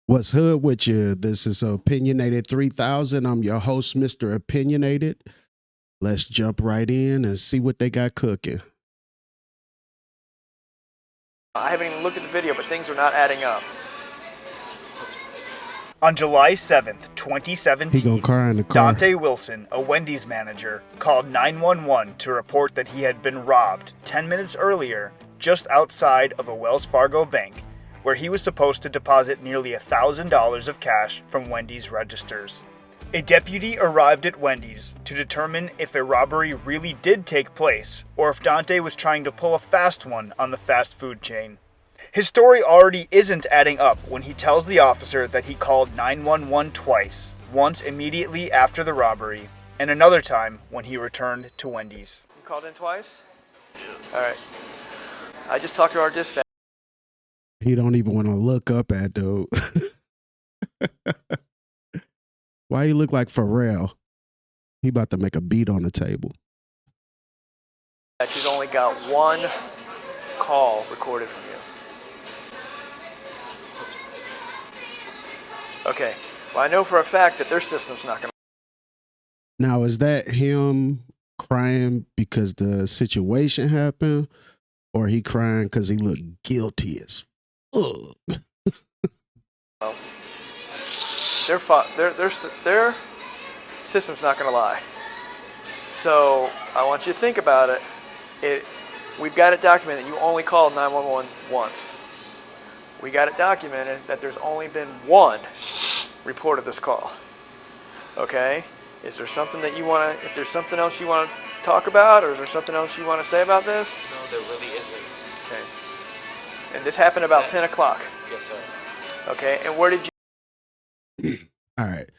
What's hood with you? This is Opinionated 3000. I'm your host, Mr. Opinionated. Let's jump right in and see what they got cooking. I haven't even looked at the video, but things are not adding up. On July 7th, He 2017, gonna cry in the car. Dante Wilson, a Wendy's manager, called 911 to report that he had been robbed 10 minutes earlier just outside of a Wells Fargo bank, where he was supposed to deposit nearly $1,000 of cash from Wendy's registers. A deputy arrived at Wendy's to determine if a robbery really did take place or if Dante was trying to pull a fast one on the fast food chain. His story already isn't adding up when he tells the officer that he called 911 twice, once immediately after the robbery, and another time when he returned to Wendy's. You called in twice? Yeah. All right. I just talked to our dispatch. He don't even want to look up at dude. Why you look like Pharrell? He about to make a beat on the table. He's only got one call recorded from you. Okay. Well, I know for a fact that their system's not going to. Now, is that him crying because the situation happened, or he crying because he looked guilty as fuck? Their system's not going to lie. So I want you to think about it. We've got it documented that you only called 911 once. We got it documented that there's only been one report of this call. Okay? Is there something that you want to, if there's something else you want to talk about, or is there something else you want to say about this? No, there really isn't. Okay. And this happened about 10 o'clock. Yes, sir. Okay, and where did you? All right.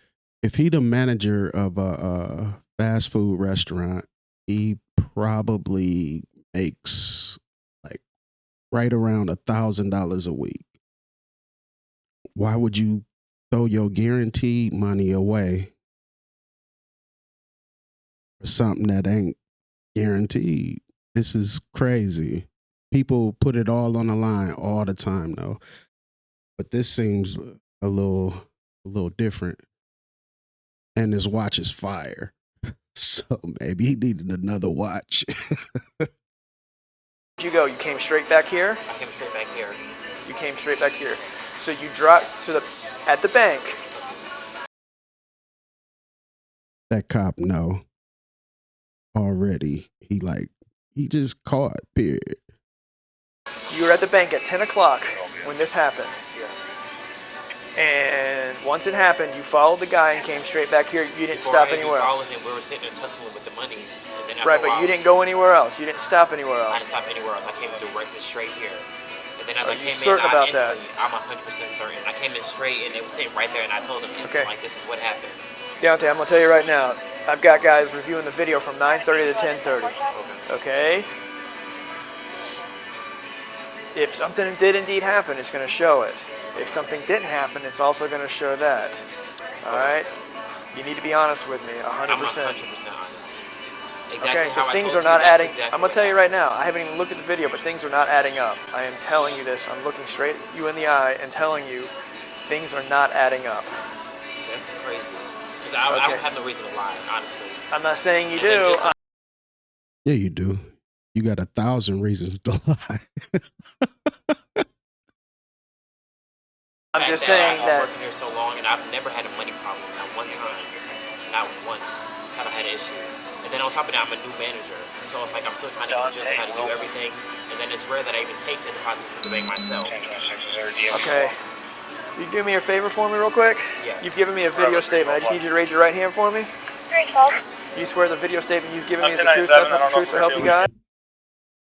If he the manager of a fast food restaurant, he probably makes like right around $1,000 a week. Why would you throw your guaranteed money away for something that ain't guaranteed? This is crazy. People put it all on the line all the time, though. But this seems a little different. And his watch is fire. So maybe he needed another watch. Where'd you go? You came straight back here? I came straight back here. You came straight back here. So you dropped to at the bank. That cop know already. He just caught, period. You were at the bank at 10 o'clock when this happened. And once it happened, you followed the guy and came straight back here. You didn't stop anywhere else. We were sitting there tussling with the money. And then Right, but you didn't go anywhere else. You didn't stop anywhere I else. didn't stop anywhere else. I came directly straight here. And then as Are I you came certain in, about that? I'm 100% certain. I came in straight and they were sitting right there and I told them instantly, like, this is what happened. Deontay, I'm going to tell you right now, I've got guys reviewing the video from 9:30 to 10:30. Okay? If something did indeed happen, it's going to show it. If something didn't happen, it's also going to show that. All right? You need to be honest with me, 100%. I'm 100% honest. Exactly Okay, because how I things told are not you, that's adding. exactly I'm going to tell you right now, I haven't even looked at the video, but things are not adding up. I am telling you this. I'm looking straight at you in the eye and telling you things are not adding up. That's crazy. Because I don't have no reason to lie, honestly. I'm not saying you do. Yeah, you do. You got 1,000 reasons to lie. I'm just saying I'm that. working here so long and I've never had a money problem. Not one time. Not once have I had an issue. And then on top of that, I'm a new manager. So it's like I'm still trying to adjust how to do everything. And then it's rare that I even take the deposits from the bank myself. Okay. You do me a favor for me real quick? Yes. You've given me a video statement. I just need you to raise your right hand for me. You swear the video statement you've given me is the truth, nothing but the truth to help you guys?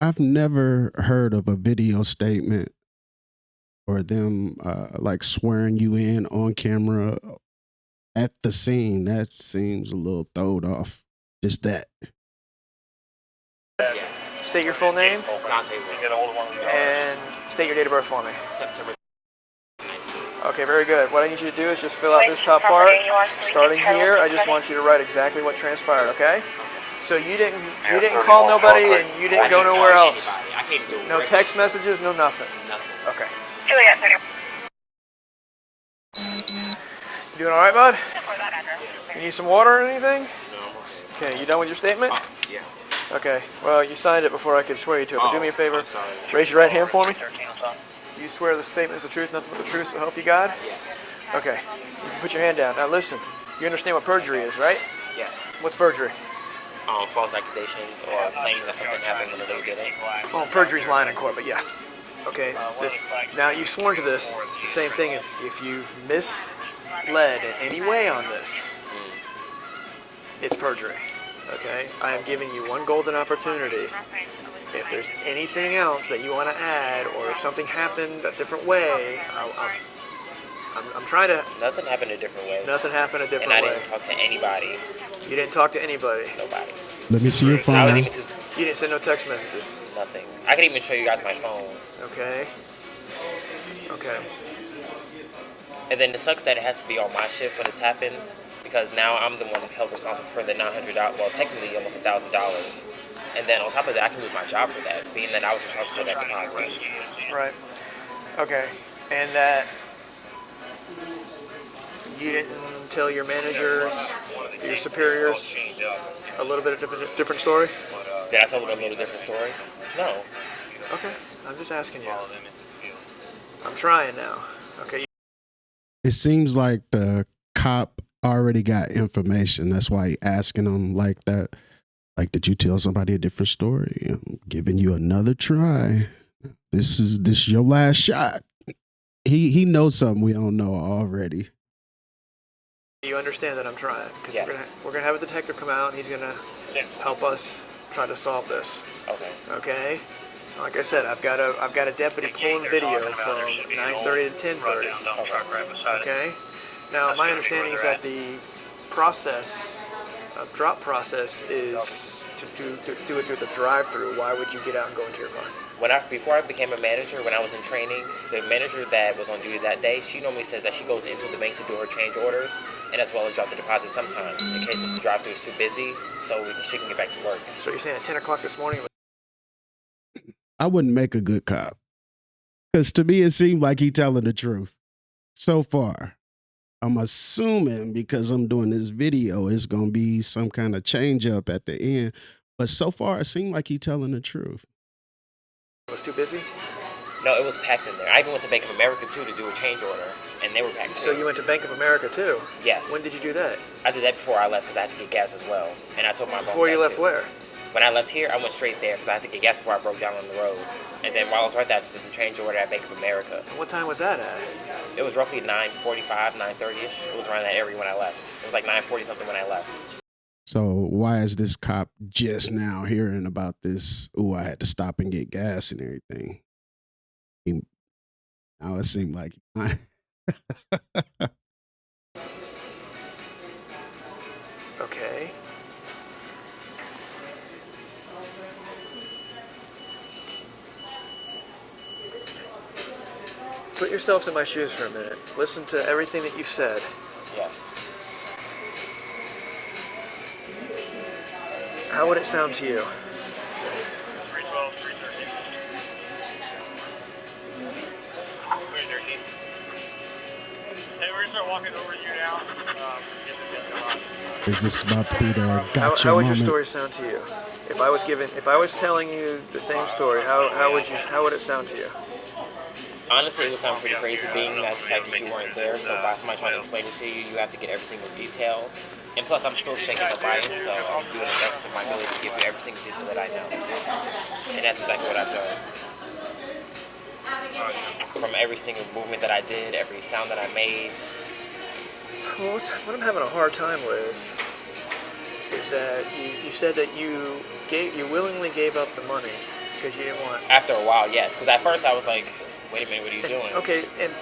I've never heard of a video statement or them like swearing you in on camera at the scene. That seems a little throwed off. Just that. Yes. State your full name Dante Wilson. and state your date of birth for me. September. Okay, very good. What I need you to do is just fill out this top part. Starting here, I just want you to write exactly what transpired, okay? So you didn't call nobody and you didn't go nowhere else. I came through. No text messages, no nothing. Nothing. Okay. doing all right, bud? You need some water or anything? No. Okay, you done with your statement? Yeah. Okay, well, you signed it before I could swear you to it, but do me a favor. I'm sorry. Raise your right hand for me. You swear the statement is the truth, nothing but the truth, so help you God? Yes. Okay, you can put your hand down. Now listen, you understand what perjury is, right? Yes. What's perjury? False accusations or claims that something happened when they really didn't. Oh, perjury's lying in court, but yeah. Okay, this, now you've sworn to this. It's the same thing if you've misled in any way on this. It's perjury. Okay? I am giving you one golden opportunity. If there's anything else that you want to add, or if something happened a different way, I'm trying to. Nothing happened a different way. Nothing happened a different And I way. didn't talk to anybody. You didn't talk to anybody. Nobody. Let me see your I phone. would even just You didn't send no text messages. nothing. I could even show you guys my phone. Okay. Okay. And then it sucks that it has to be on my shift when this happens, because now I'm the one held responsible for the $900. Well, technically almost $1,000. And then on top of that, I can lose my job for that, being that I was responsible for that deposit. Right. Okay. And that you didn't tell your managers, your superiors, a little bit of different story? Did I tell them a little different story? No. Okay. I'm just asking you. I'm trying now. Okay. It seems like the cop already got information. That's why he asking him like that. Like, did you tell somebody a different story? I'm giving you another try. This is your last shot. He knows something we don't know already. You understand that I'm trying? Because Yes. we're gonna have a detective come out and he's gonna help us try to solve this. Okay. Okay? Like I said, I've got a deputy pulling video from 9:30 to 10:30. Okay? Now my understanding is that the process, drop process, is to do it through the drive-through. Why would you get out and go into your car? Before I became a manager, when I was in training, the manager that was on duty that day, she normally says that she goes into the bank to do her change orders, and as well as drop the deposit sometimes, in case the drive-through is too busy, so she can get back to work. So you're saying at 10 o'clock this morning? I wouldn't make a good cop. Because to me, it seemed like he telling the truth. So far. I'm assuming because I'm doing this video, it's going to be some kind of change up at the end. But so far, it seemed like he telling the truth. It was too busy? No, it was packed in there. I even went to Bank of America, too, to do a change order, and they were packed So too. you went to Bank of America too? Yes. When did you do that? I did that before I left because I had to get gas as well. And I told my boss Before you that, left too. where? When I left here, I went straight there because I had to get gas before I broke down on the road. And then while I was right there, I just did the change order at Bank of America. And what time was that at? It was roughly 9:45, 9:30ish. It was around that area when I left. It was like 9:40 something when I left. So why is this cop just now hearing about this? Oh, I had to stop and get gas and everything. Now it seemed like Okay. Put yourselves in my shoes for a minute. Listen to everything that you've said. Yes. How would it sound to you? 312, 313. 313. Hey, we're gonna start walking over to you now. Get the disco on. is this about to be the How gotcha would your moment? story sound to you? If I was telling you the same story, how would it sound to you? Honestly, it would sound pretty crazy being that the fact that you weren't there. So by somebody trying to explain it to you, you have to get every single detail. And plus, I'm still shaking up by it, so I'm doing the best of my ability to give you every single detail that I know. And that's exactly what I've done. From every single movement that I did, every sound that I made. Well, what I'm having a hard time with is that you said that you willingly gave up the money because you didn't want. After a while, yes. Because at first I was like, wait a minute, what are you doing? Okay, and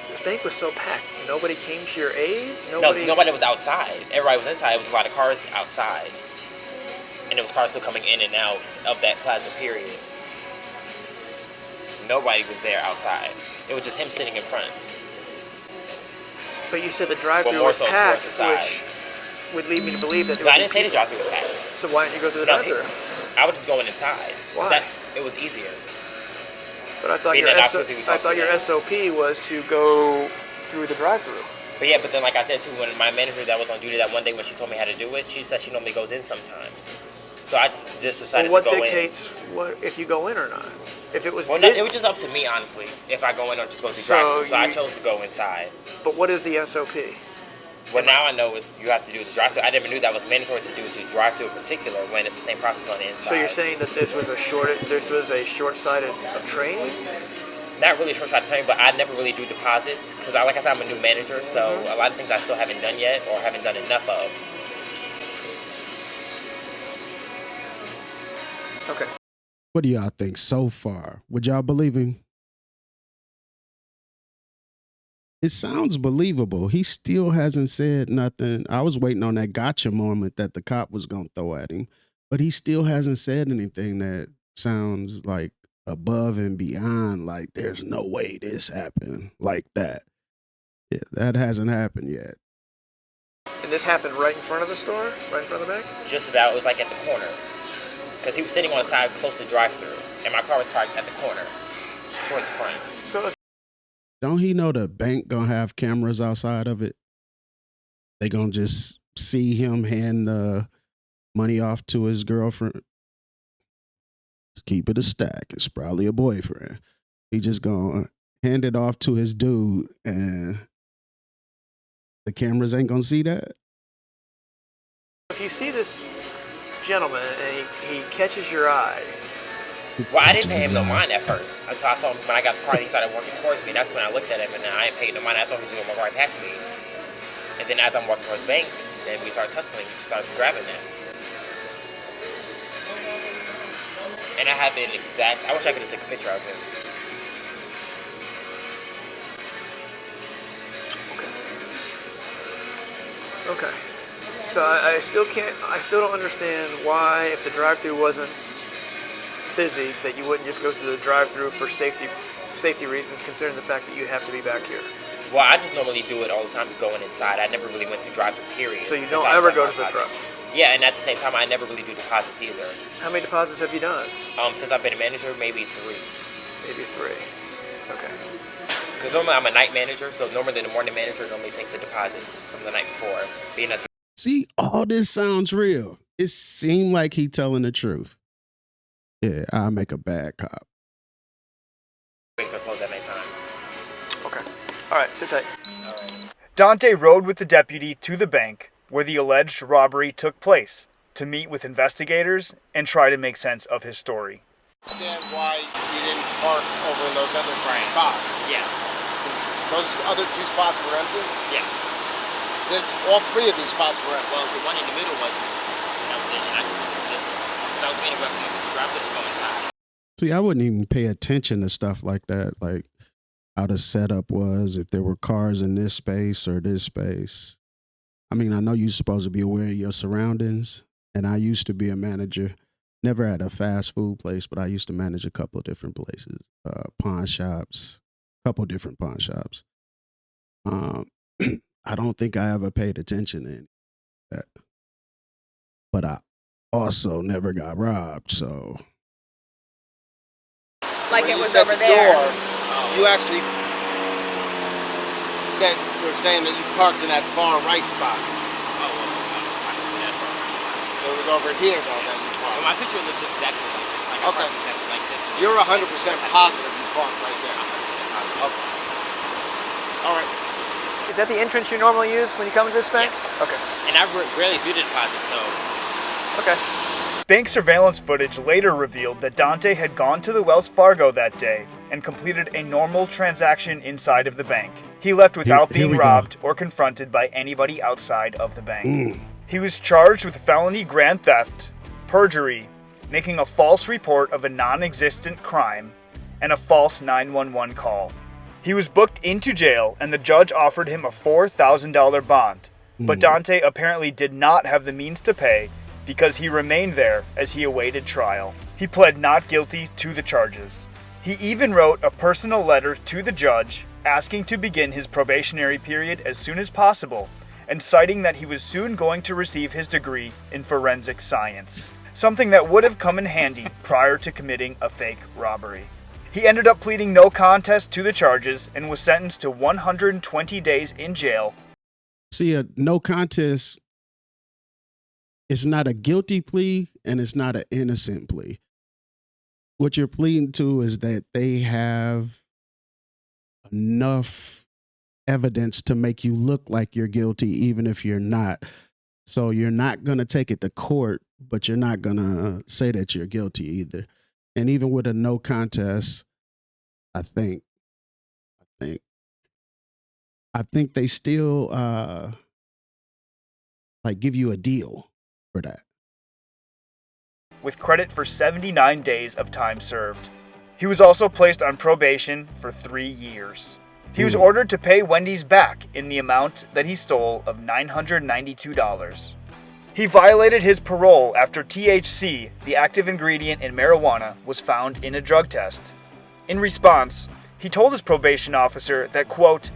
this bank was so packed. Nobody came to your aid? No, nobody was outside. Everybody was inside. It was a lot of cars outside. And there was cars still coming in and out of that plaza period. Nobody was there outside. It was just him sitting in front. But you said the drive-thru Well, more was so packed, towards the side. which would lead me to believe that there No, I would didn't be say the people. drive-thru was packed. So why didn't you go through the No, drive-thru? I was just going inside. 'Cause Why? It was easier. But I thought Being your that I'm supposed to be talking to SOP was to go through the drive-thru. But yeah, but then like I said too, when my manager that was on duty that one day when she told me how to do it, she said she normally goes in sometimes. So I just decided Well, what to go in. dictates what if you go in or not? If it was Well, no, it was just up to me, honestly, if I go in or just go through drive-thru. So I chose to go inside. But what is the SOP? Well, now I know you have to do the drive-thru. I never knew that was mandatory to do the drive-thru in particular when it's the same process on the inside. So you're saying that this was a short-sighted training? Not really short-sighted training, but I never really do deposits because, like I said, I'm a new manager, so a lot of things I still haven't done yet or haven't done enough of. Okay. What do y'all think so far? Would y'all believe him? It sounds believable. He still hasn't said nothing. I was waiting on that gotcha moment that the cop was going to throw at him, but he still hasn't said anything that sounds like above and beyond, like there's no way this happened like that. Yeah, that hasn't happened yet. And this happened right in front of the store? Right in front of the bank? Just about. It was like at the corner. Because he was sitting on the side close to drive-thru, and my car was parked at the corner, towards the front. So don't he know the bank gonna have cameras outside of it? They gonna just see him hand the money off to his girlfriend. Just keep it a stack. It's probably a boyfriend. He just gonna hand it off to his dude, and the cameras ain't gonna see that. if you see this gentleman and he catches your eye. Well, I didn't pay him no mind at first until I saw him when I got the car and he started working towards me. That's when I looked at him and then I didn't pay no mind. I thought he was going to walk right past me. And then as I'm walking towards the bank, then we started tussling. He starts grabbing it. And I have an exact. I wish I could have taken a picture of him. Okay. So I still don't understand why, if the drive-thru wasn't busy, that you wouldn't just go through the drive-thru for safety reasons, considering the fact that you have to be back here. Well, I just normally do it all the time going inside. I never really went through drive-thru, period. So you don't ever go to the truck? Yeah, and at the same time, I never really do deposits either. How many deposits have you done? Since I've been a manager, maybe 3. Maybe 3. Okay. Because normally I'm a night manager, so normally the morning manager normally takes the deposits from the night before. Being at the See, all this sounds real. It seemed like he telling the truth. Yeah, I'll make a bad cop. banks are closed at nighttime. Okay. All right, sit tight. Dante rode with the deputy to the bank where the alleged robbery took place to meet with investigators and try to make sense of his story. Understand why you didn't park over in those other spots? Yeah. Those other 2 spots were empty? Yeah. All 3 of these spots were empty. Well, the one in the middle wasn't. That was it. And I just went to this one. So I was waiting for the driver to go inside. See, I wouldn't even pay attention to stuff like that, like how the setup was, if there were cars in this space or this space. I mean, I know you're supposed to be aware of your surroundings, and I used to be a manager, never at a fast food place, but I used to manage a couple of different places, pawn shops, a couple of different pawn shops. I don't think I ever paid attention to that, but I also never got robbed, so. Like When it you was said over the there. door, you actually were saying that you parked in that far right spot. Oh, well, I can see that. It was over here, though, that you Well, parked. my picture looks exactly like this. Like I Okay. parked exactly like this. You're 100% positive you parked right there. Okay. All right. Is that the entrance you normally use when you come to this bank? Yes. Okay. And I rarely do the deposit, so. Okay. Bank surveillance footage later revealed that Dante had gone to the Wells Fargo that day and completed a normal transaction inside of the bank. He left without Here being we go. robbed or confronted by anybody outside of the bank. He was charged with felony grand theft, perjury, making a false report of a non-existent crime, and a false 911 call. He was booked into jail and the judge offered him a $4,000 bond, but Dante apparently did not have the means to pay because he remained there as he awaited trial. He pled not guilty to the charges. He even wrote a personal letter to the judge asking to begin his probationary period as soon as possible and citing that he was soon going to receive his degree in forensic science, something that would have come in handy prior to committing a fake robbery. He ended up pleading no contest to the charges and was sentenced to 120 days in jail See, a no contest is not a guilty plea and it's not an innocent plea. What you're pleading to is that they have enough evidence to make you look like you're guilty, even if you're not. So you're not going to take it to court, but you're not going to say that you're guilty either. And even with a no contest, I think they still like give you a deal for that. with credit for 79 days of time served. He was also placed on probation for 3 years. He was ordered to pay Wendy's back in the amount that he stole of $992. He violated his parole after THC, the active ingredient in marijuana, was found in a drug test. In response, he told his probation officer that, quote,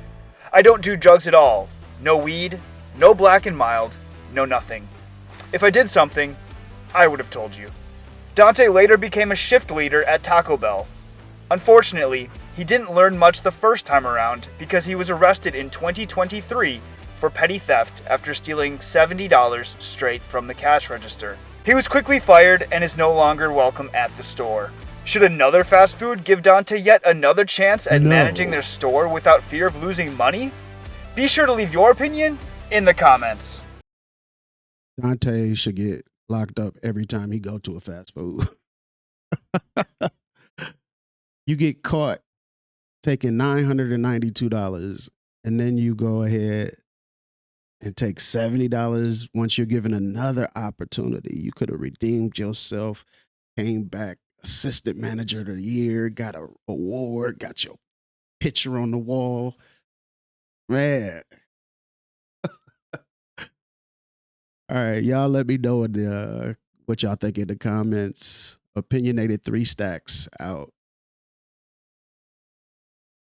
"I don't do drugs at all. No weed, no black and mild, no nothing. If I did something, I would have told you." Dante later became a shift leader at Taco Bell. Unfortunately, he didn't learn much the first time around because he was arrested in 2023 for petty theft after stealing $70 straight from the cash register. He was quickly fired and is no longer welcome at the store. Should another fast food give Dante yet another chance at managing their store without fear of losing money? Be sure to leave your opinion in the comments. Dante should get locked up every time he go to a fast food. You get caught taking $992 and then you go ahead and take $70 once you're given another opportunity. You could have redeemed yourself, came back assistant manager of the year, got an award, got your picture on the wall. Man. All right, y'all let me know what y'all think in the comments. Opinionated 3 Stacks out.